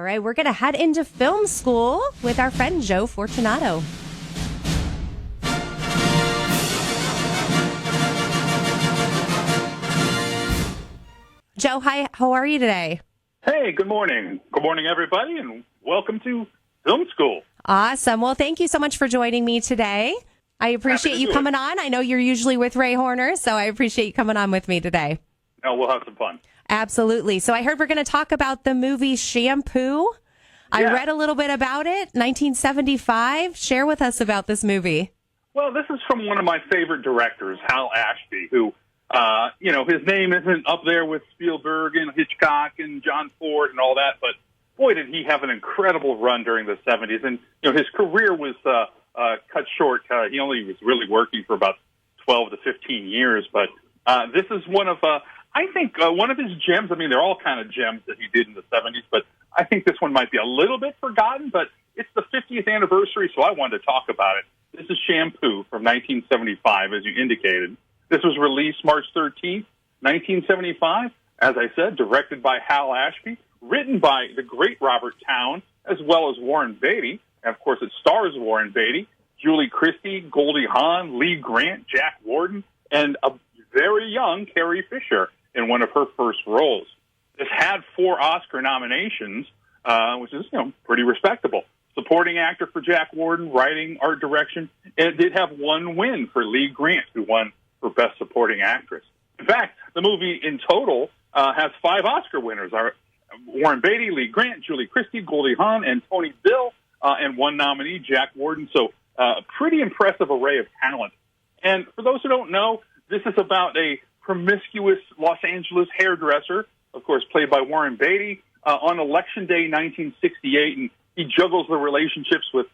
right, we're going to head into film school with our friend Joe Fortunato. Joe, hi, how are you today? Hey, good morning. Good morning, everybody, and welcome to Film School. Awesome. Well, thank you so much for joining me today. I appreciate you coming on. I know you're usually with Ray Horner, so I appreciate you coming on with me today. No, we'll have some fun. Absolutely. So I heard we're going to talk about the movie Shampoo. I read a little bit about it, 1975. Share with us about this movie. Well, this is from one of my favorite directors, Hal Ashby, who, his name isn't up there with Spielberg and Hitchcock and John Ford and all that, but boy, did he have an incredible run during the 70s. And, his career was cut short. He only was really working for about 12 to 15 years, but this is one of one of his gems. I mean, they're all kind of gems that he did in the 70s, but I think this one might be a little bit forgotten, but it's the 50th anniversary, so I wanted to talk about it. This is Shampoo from 1975, as you indicated. This was released March 13th, 1975, as I said, directed by Hal Ashby, written by the great Robert Towne, as well as Warren Beatty. And, of course, it stars Warren Beatty, Julie Christie, Goldie Hawn, Lee Grant, Jack Warden, and a very young Carrie Fisher in one of her first roles. This had 4 Oscar nominations, which is, pretty respectable. Supporting actor for Jack Warden, writing, art direction, and it did have 1 win for Lee Grant, who won for Best Supporting Actress. In fact, the movie in total has 5 Oscar winners. Warren Beatty, Lee Grant, Julie Christie, Goldie Hawn, and Tony Dill, and 1 nominee, Jack Warden. So a pretty impressive array of talent. And for those who don't know, this is about a promiscuous Los Angeles hairdresser, of course, played by Warren Beatty, on Election Day 1968, and he juggles the relationships with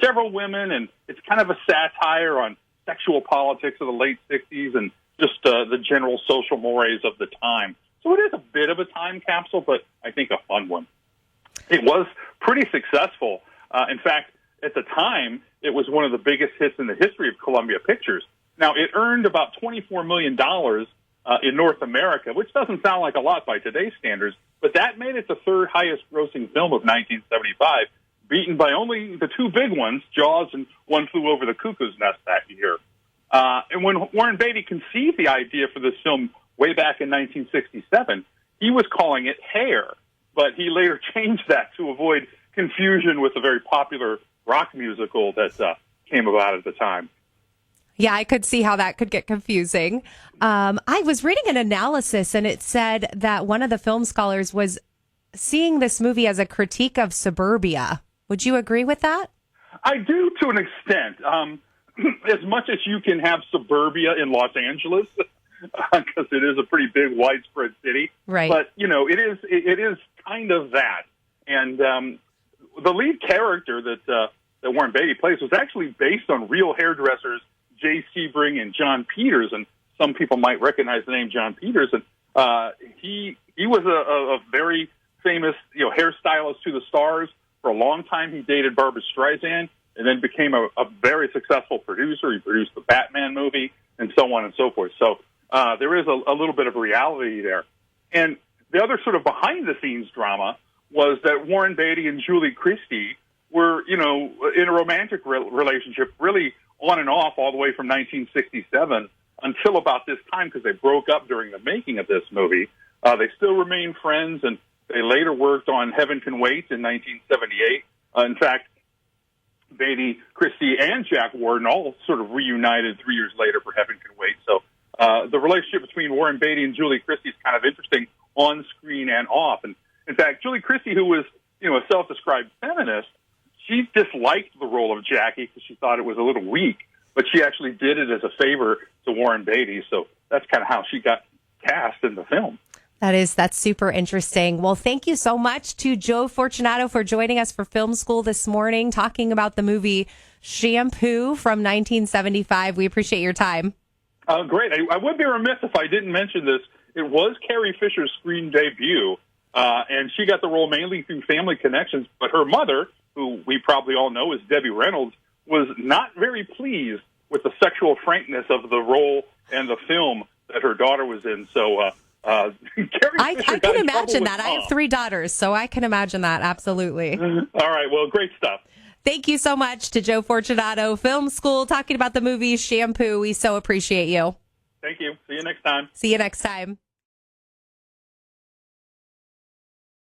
several women, and it's kind of a satire on sexual politics of the late 60s and just the general social mores of the time. So it is a bit of a time capsule, but I think a fun one. It was pretty successful. In fact, at the time, it was one of the biggest hits in the history of Columbia Pictures. Now, it earned about $24 million in North America, which doesn't sound like a lot by today's standards, but that made it the 3rd highest grossing film of 1975, beaten by only the 2 big ones, Jaws and One Flew Over the Cuckoo's Nest that year. And when Warren Beatty conceived the idea for this film way back in 1967, he was calling it Hair, but he later changed that to avoid confusion with a very popular rock musical that came about at the time. Yeah, I could see how that could get confusing. I was reading an analysis, and it said that one of the film scholars was seeing this movie as a critique of suburbia. Would you agree with that? I do, to an extent. As much as you can have suburbia in Los Angeles, because it is a pretty big, widespread city. Right. But, it is kind of that. And the lead character that Warren Beatty plays was actually based on real hairdressers Jay Sebring and John Peters, and some people might recognize the name John Peters. And he was a very famous hairstylist to the stars. For a long time, he dated Barbra Streisand, and then became a very successful producer. He produced the Batman movie, and so on and so forth. So there is a little bit of reality there. And the other sort of behind-the-scenes drama was that Warren Beatty and Julie Christie were, in a romantic relationship, really on and off all the way from 1967 until about this time, because they broke up during the making of this movie. They still remain friends, and they later worked on Heaven Can Wait in 1978. In fact, Beatty, Christie, and Jack Warden all sort of reunited 3 years later for Heaven Can Wait. So the relationship between Warren Beatty and Julie Christie is kind of interesting on screen and off. And in fact, Julie Christie, who was a self-described feminist, she disliked the role of Jackie because she thought it was a little weak, but she actually did it as a favor to Warren Beatty. So that's kind of how she got cast in the film. That's super interesting. Well, thank you so much to Joe Fortunato for joining us for Film School this morning, talking about the movie Shampoo from 1975. We appreciate your time. Great. I would be remiss if I didn't mention this. It was Carrie Fisher's screen debut, and she got the role mainly through family connections, but her mother, who we probably all know is Debbie Reynolds, was not very pleased with the sexual frankness of the role and the film that her daughter was in. So Carrie I Fisher got can in trouble imagine with that. I have Mom. 3 daughters, so I can imagine that. Absolutely. All right. Well, great stuff. Thank you so much to Joe Fortunato Film School talking about the movie Shampoo. We so appreciate you. Thank you. See you next time. See you next time.